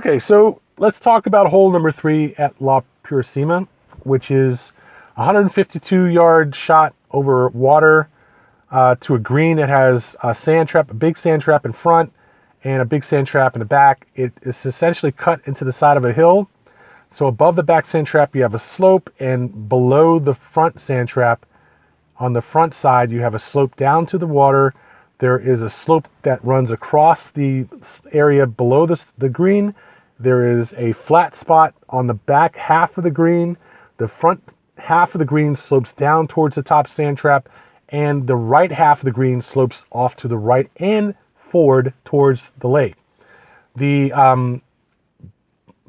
Okay, so let's talk about hole number 3 at La Purisima, which is a 152-yard shot over water to a green that has a sand trap, a big sand trap in front, and a big sand trap in the back. It is essentially cut into the side of a hill. So above the back sand trap, you have a slope, and below the front sand trap, on the front side, you have a slope down to the water. There is a slope that runs across the area below the green. There is a flat spot on the back half of the green. The front half of the green slopes down towards the top sand trap, and the right half of the green slopes off to the right and forward towards the lake. The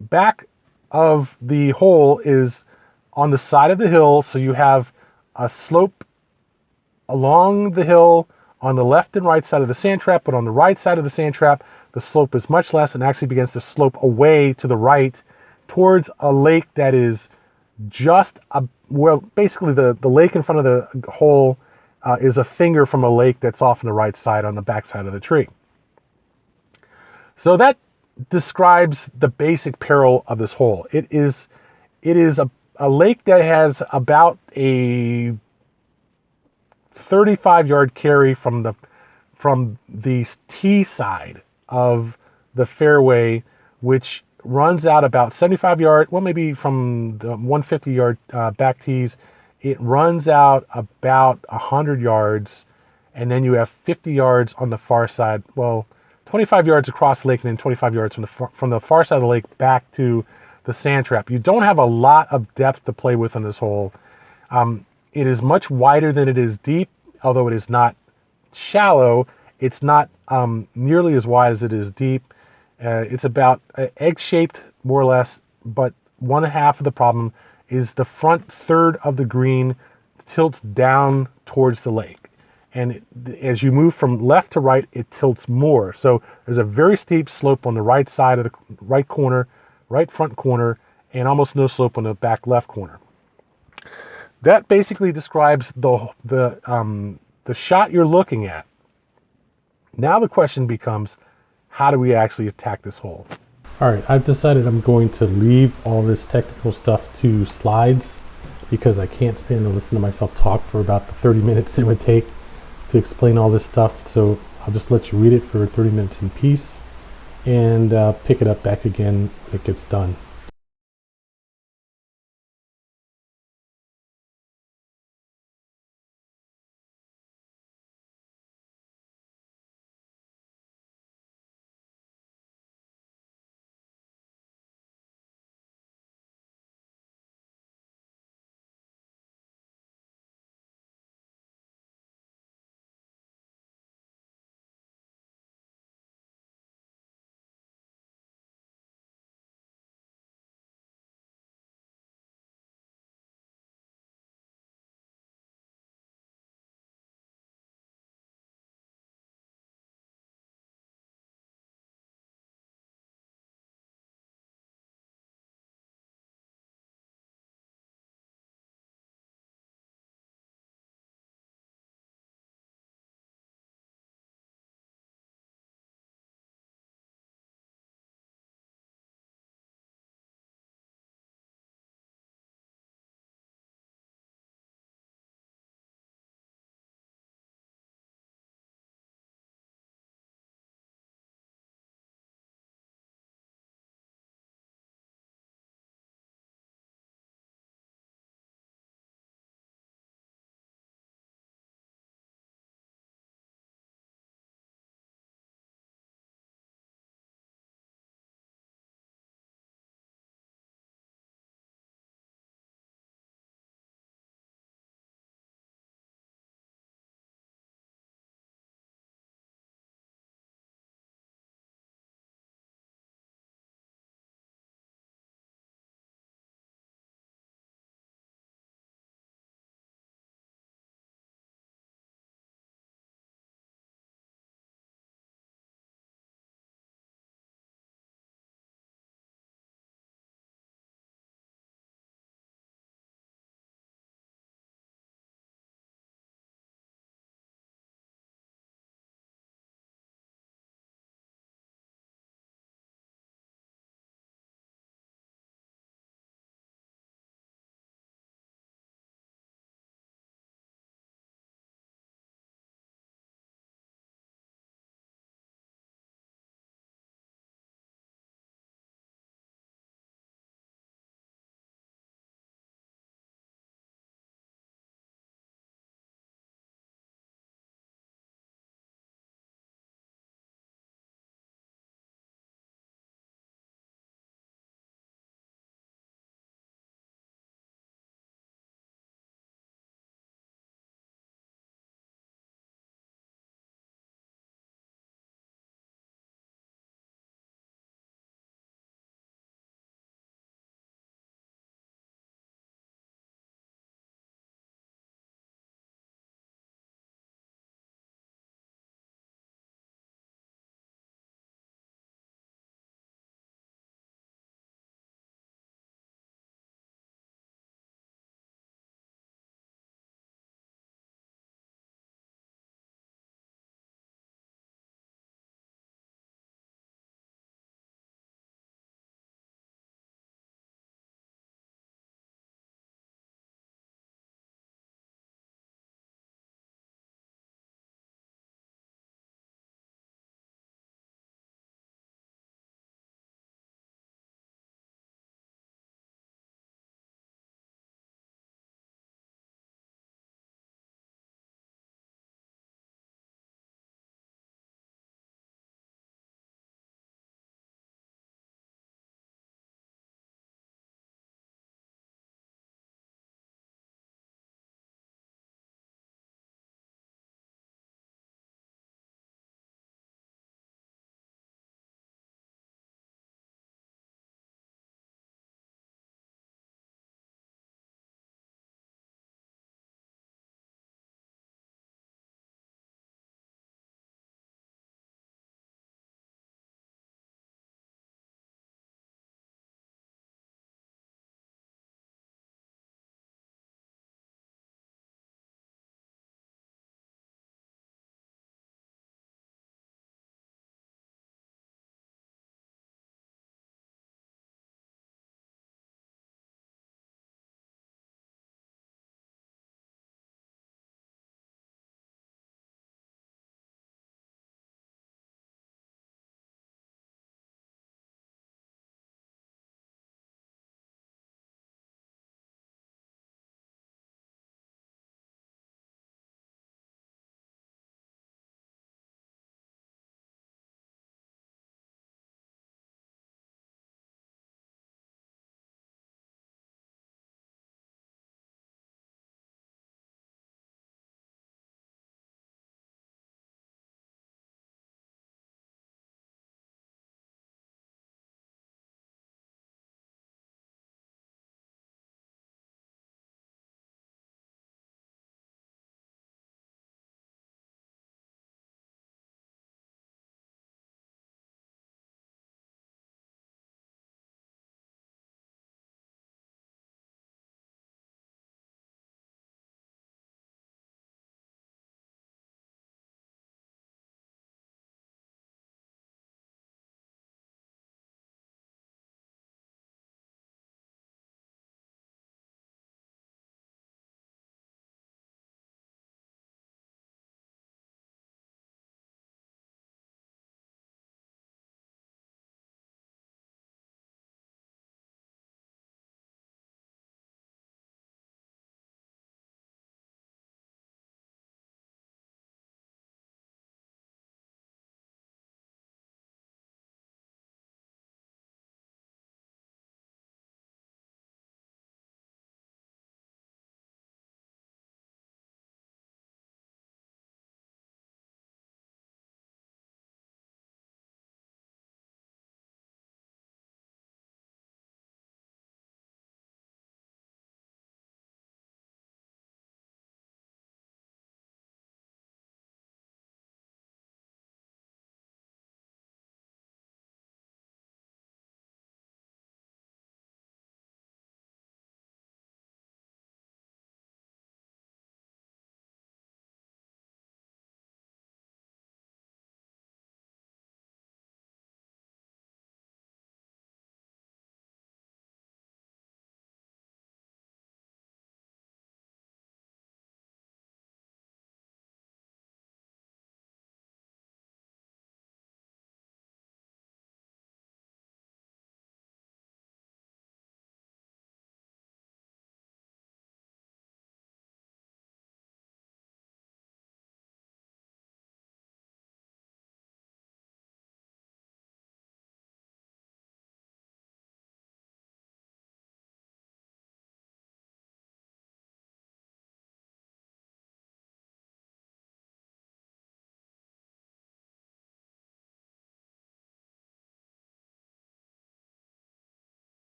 back of the hole is on the side of the hill, so you have a slope along the hill on the left and right side of the sand trap, but on the right side of the sand trap, the slope is much less and actually begins to slope away to the right towards a lake that is just basically the lake in front of the hole is a finger from a lake that's off on the right side on the back side of the tree. So that describes the basic peril of this hole. It is a lake that has about a 35-yard carry from the tee side of the fairway, which runs out about 75 yards, well, maybe from the 150-yard back tees, it runs out about 100 yards, and then you have 50 yards on the far side. Well, 25 yards across the lake, and then 25 yards from the far side of the lake back to the sand trap. You don't have a lot of depth to play with on this hole. It is much wider than it is deep, although it is not shallow. It's not nearly as wide as it is deep. It's about egg-shaped, more or less, but one half of the problem is the front third of the green tilts down towards the lake. And as you move from left to right, it tilts more. So there's a very steep slope on the right side of the right corner, right front corner, and almost no slope on the back left corner. That basically describes the shot you're looking at. Now the question becomes, how do we actually attack this hole? All right, I've decided I'm going to leave all this technical stuff to slides because I can't stand to listen to myself talk for about the 30 minutes it would take to explain all this stuff. So I'll just let you read it for 30 minutes in peace and pick it up back again when it gets done.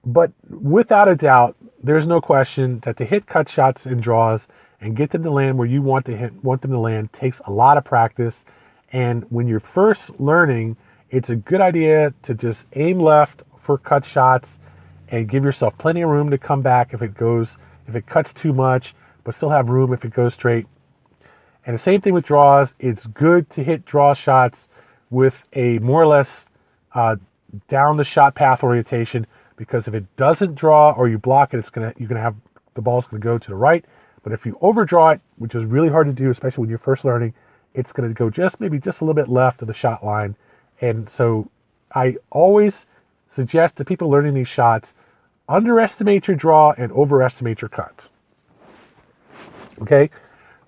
But without a doubt, there's no question that to hit cut shots and draws and get them to land where you want them to land takes a lot of practice. And when you're first learning, it's a good idea to just aim left for cut shots and give yourself plenty of room to come back if it cuts too much, but still have room if it goes straight. And the same thing with draws. It's good to hit draw shots with a more or less down the shot path orientation, because if it doesn't draw or you block it, the ball's gonna go to the right. But if you overdraw it, which is really hard to do, especially when you're first learning, it's gonna go maybe just a little bit left of the shot line. And so I always suggest to people learning these shots, underestimate your draw and overestimate your cuts. Okay,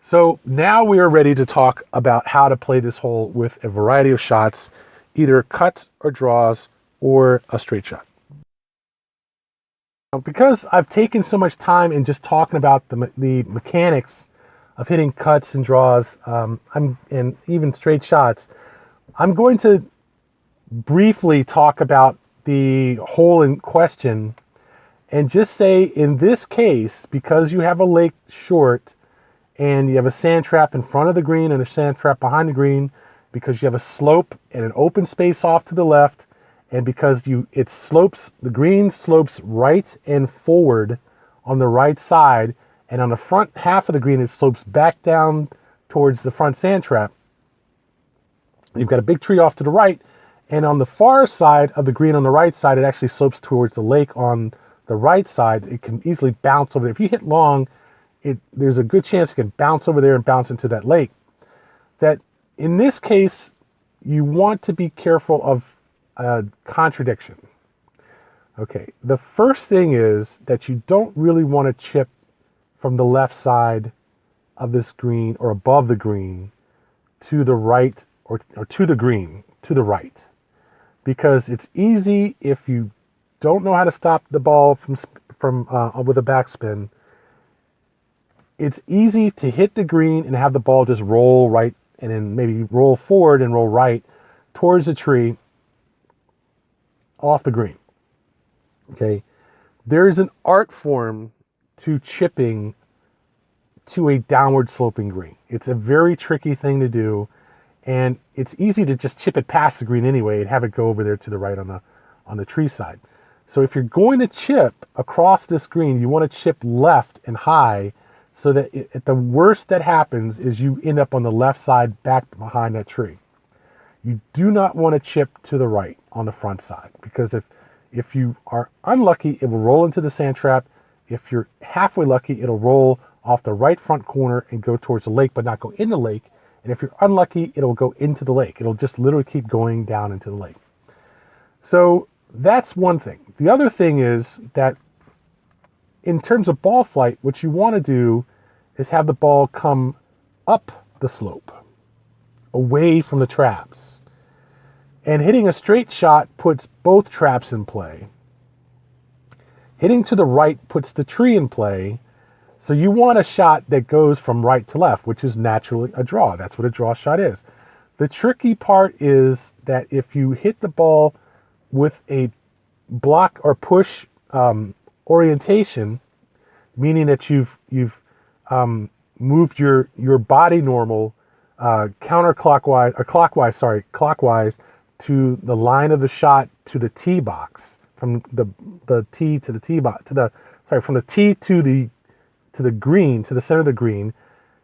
so now we are ready to talk about how to play this hole with a variety of shots, either cuts or draws or a straight shot. Now, because I've taken so much time in just talking about the mechanics of hitting cuts and draws and even straight shots, I'm going to briefly talk about the hole in question and just say, in this case, because you have a lake short and you have a sand trap in front of the green and a sand trap behind the green, because you have a slope and an open space off to the left, and because the green slopes right and forward on the right side, and on the front half of the green it slopes back down towards the front sand trap. You've got a big tree off to the right, and on the far side of the green on the right side, it actually slopes towards the lake on the right side. It can easily bounce over there. If you hit long, there's a good chance it can bounce over there and bounce into that lake. That in this case, you want to be careful of contradiction. Okay, the first thing is that you don't really want to chip from the left side of this green or above the green to the right or to the green, to the right. Because it's easy, if you don't know how to stop the ball from with a backspin, it's easy to hit the green and have the ball just roll right and then maybe roll forward and roll right towards the tree off the green. Okay, there's an art form to chipping to a downward sloping green. It's a very tricky thing to do, and it's easy to just chip it past the green anyway and have it go over there to the right on the tree side. So if you're going to chip across this green, you want to chip left and high, so that at the worst that happens is you end up on the left side back behind that tree. You do not want to chip to the right on the front side, because if you are unlucky, it will roll into the sand trap. If you're halfway lucky, it'll roll off the right front corner and go towards the lake, but not go in the lake. And if you're unlucky, it'll go into the lake. It'll just literally keep going down into the lake. So that's one thing. The other thing is that in terms of ball flight, what you want to do is have the ball come up the slope, away from the traps. And hitting a straight shot puts both traps in play. Hitting to the right puts the tree in play. So you want a shot that goes from right to left, which is naturally a draw. That's what a draw shot is. The tricky part is that if you hit the ball with a block or push orientation, meaning that you've moved your body normal counterclockwise or clockwise to the line of the shot to the tee box, from the tee to the tee box from the tee to the green, to the center of the green,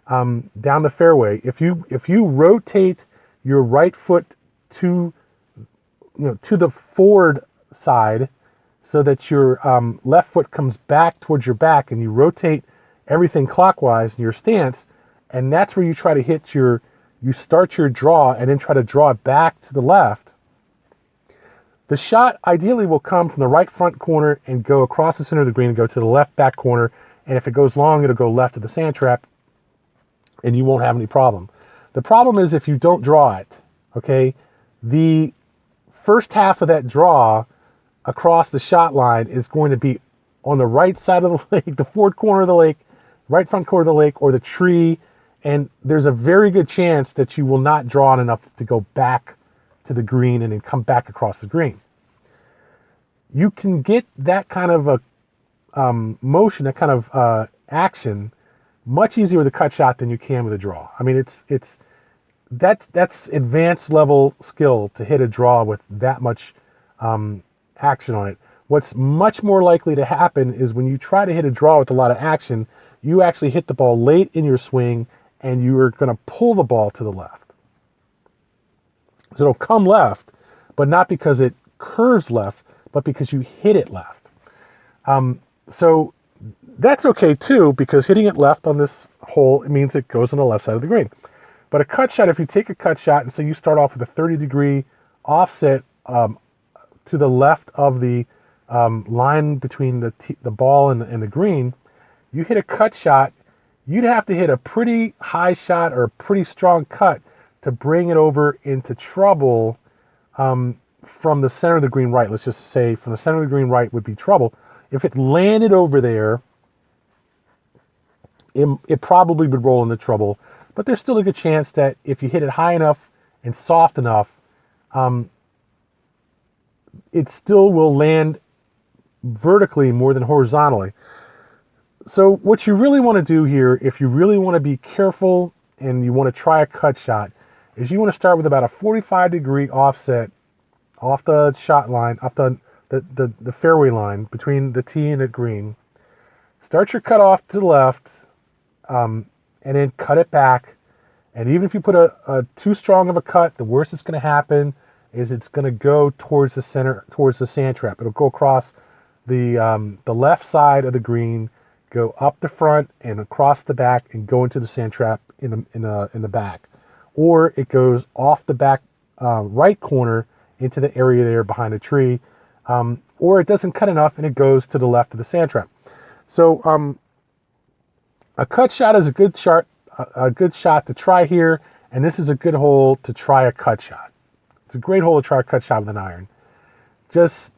down the fairway. If you rotate your right foot to the forward side, so that your left foot comes back towards your back, and you rotate everything clockwise in your stance, and that's where you try to hit you start your draw and then try to draw it back to the left. The shot ideally will come from the right front corner and go across the center of the green and go to the left back corner. And if it goes long, it'll go left of the sand trap, and you won't have any problem. The problem is if you don't draw it, okay? The first half of that draw across the shot line is going to be on the right side of the lake, the forward corner of the lake, right front corner of the lake, or the tree, and there's a very good chance that you will not draw it enough to go back to the green and then come back across the green. you can get that kind of a motion, that kind of action, much easier with a cut shot than you can with a draw. I mean, that's advanced level skill to hit a draw with that much action on it. What's much more likely to happen is when you try to hit a draw with a lot of action, you actually hit the ball late in your swing and you are going to pull the ball to the left. So it'll come left, but not because it curves left, but because you hit it left. So that's okay too, because hitting it left on this hole, it means it goes on the left side of the green. But a cut shot, if you take a cut shot and say you start off with a 30-degree offset to the left of the line between the ball and the green, you hit a cut shot, you'd have to hit a pretty high shot or a pretty strong cut to bring it over into trouble from the center of the green right. Let's just say from the center of the green right would be trouble. If it landed over there, it probably would roll into trouble. But there's still a good chance that if you hit it high enough and soft enough, it still will land vertically more than horizontally. So what you really want to do here, if you really want to be careful and you want to try a cut shot, is you want to start with about a 45-degree offset off the shot line, off the fairway line between the tee and the green. Start your cut off to the left, and then cut it back. And even if you put a too strong of a cut, the worst that's going to happen is it's going to go towards the center, towards the sand trap. It'll go across the left side of the green, go up the front and across the back, and go into the sand trap in the back. Or it goes off the back right corner into the area there behind a tree, or it doesn't cut enough and it goes to the left of the sand trap. So a cut shot is a good shot to try here, and this is a good hole to try a cut shot. It's a great hole to try a cut shot with an iron. Just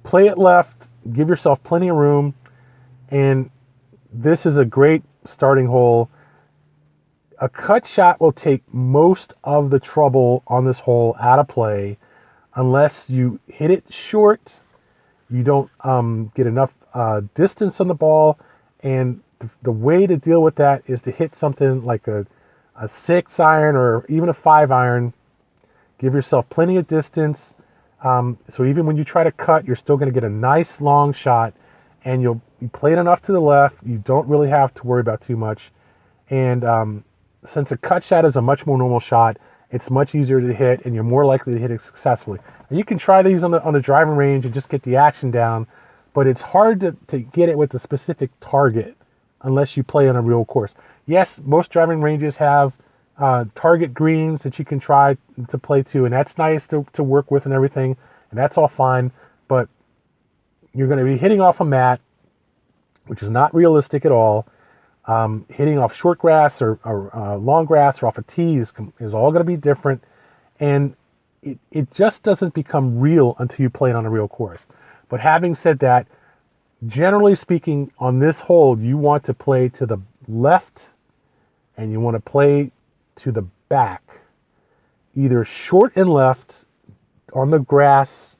play it left, give yourself plenty of room, and this is a great starting hole. A cut shot will take most of the trouble on this hole out of play unless you hit it short, you don't get enough distance on the ball, and the way to deal with that is to hit something like a 6 iron or even a 5 iron. Give yourself plenty of distance, so even when you try to cut, you're still going to get a nice long shot, and you play it enough to the left, you don't really have to worry about too much. And since a cut shot is a much more normal shot, it's much easier to hit, and you're more likely to hit it successfully. And you can try these on the driving range and just get the action down, but it's hard to get it with a specific target unless you play on a real course. Yes, most driving ranges have target greens that you can try to play to, and that's nice to work with and everything, and that's all fine, but you're going to be hitting off a mat, which is not realistic at all. Hitting off short grass or long grass or off a tee is all going to be different, and it just doesn't become real until you play it on a real course. But having said that, generally speaking, on this hole, you want to play to the left and you want to play to the back, either short and left on the grass,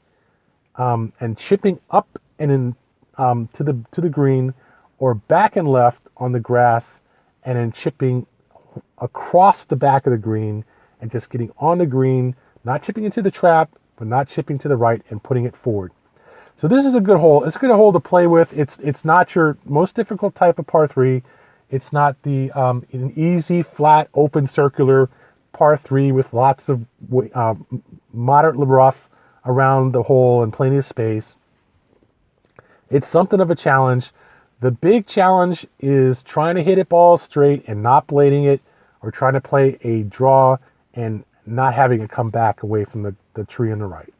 and chipping up and in to the green, or back and left on the grass and then chipping across the back of the green and just getting on the green, not chipping into the trap, but not chipping to the right and putting it forward. So this is a good hole. It's a good hole to play with. It's not your most difficult type of par 3. It's not the an easy, flat, open, circular par 3 with lots of moderately rough around the hole and plenty of space. It's something of a challenge. The big challenge is trying to hit it ball straight and not blading it, or trying to play a draw and not having it come back away from the tree on the right.